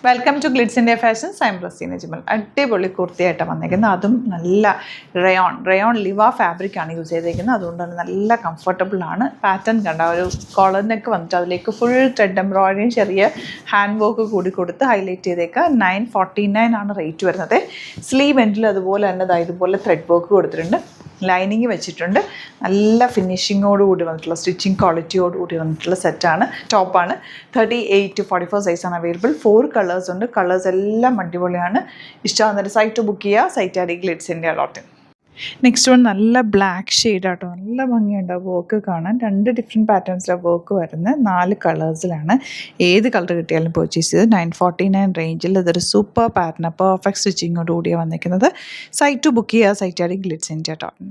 Welcome to Glitz India fashions. I am Raseena Jimal. അടിപൊളി കുർത്തിയായിട്ടാണ് വന്നിരിക്കുന്നത്. അതും നല്ല റയോൺ ലിവ ഫാബ്രിക്കാണ് യൂസ് ചെയ്തിരിക്കുന്നത്. അതുകൊണ്ട് തന്നെ നല്ല കംഫർട്ടബിളാണ്. പാറ്റേൺ കണ്ട ഒരു കോളർ നെക്ക് വന്നിട്ട് അതിലേക്ക് ഫുൾ ത്രെഡ് എംബ്രോയിഡറിയും ചെറിയ ഹാൻഡ് വർക്ക് കൂടി കൊടുത്ത് ഹൈലൈറ്റ് ചെയ്തേക്കുക. 949 ആണ് റേറ്റ് വരുന്നത്. സ്ലീവ് എൻഡിൽ അതുപോലെ തന്നെ ഇതുപോലെ ത്രെഡ് വർക്ക് കൊടുത്തിട്ടുണ്ട്. ലൈനിങ് വെച്ചിട്ടുണ്ട്. നല്ല ഫിനിഷിങ്ങോട് കൂടി വന്നിട്ടുള്ള സ്റ്റിച്ചിങ് ക്വാളിറ്റിയോട് കൂടി വന്നിട്ടുള്ള സെറ്റാണ്. ടോപ്പാണ്. 38 to 44 സൈസാണ് അവൈലബിൾ. 4 കളേഴ്സ് ഉണ്ട്. കളേഴ്സ് എല്ലാം അടിപൊളിയാണ്. ഇഷ്ടമാകുന്നൊരു സൈറ്റ് ബുക്ക് ചെയ്യുക. സൈറ്റ് ആടി glitz India dot in. Next one നല്ല ബ്ലാക്ക് ഷെയ്ഡാട്ടോ. നല്ല ഭംഗിയുണ്ട് വർക്ക് കാണാൻ. 2 ഡിഫറെൻറ്റ് പാറ്റേൺസിലാണ് വർക്ക് വരുന്നത്. 4 കളേഴ്സിലാണ്. ഏത് കളർ കിട്ടിയാലും പർച്ചേസ് ചെയ്ത് 949 റേഞ്ചിൽ ഇതൊരു സൂപ്പർ പാറ്റേൺ പെർഫെക്റ്റ് സ്റ്റിച്ചിങ്ങോട് കൂടിയാണ് വന്നിരിക്കുന്നത്. സൈറ്റ് ബുക്ക് ചെയ്യുക. സൈറ്റ് ആടി ഗ്ലിറ്റ്സ് ഇന്ത്യ ഡോട്ട് ഇൻ.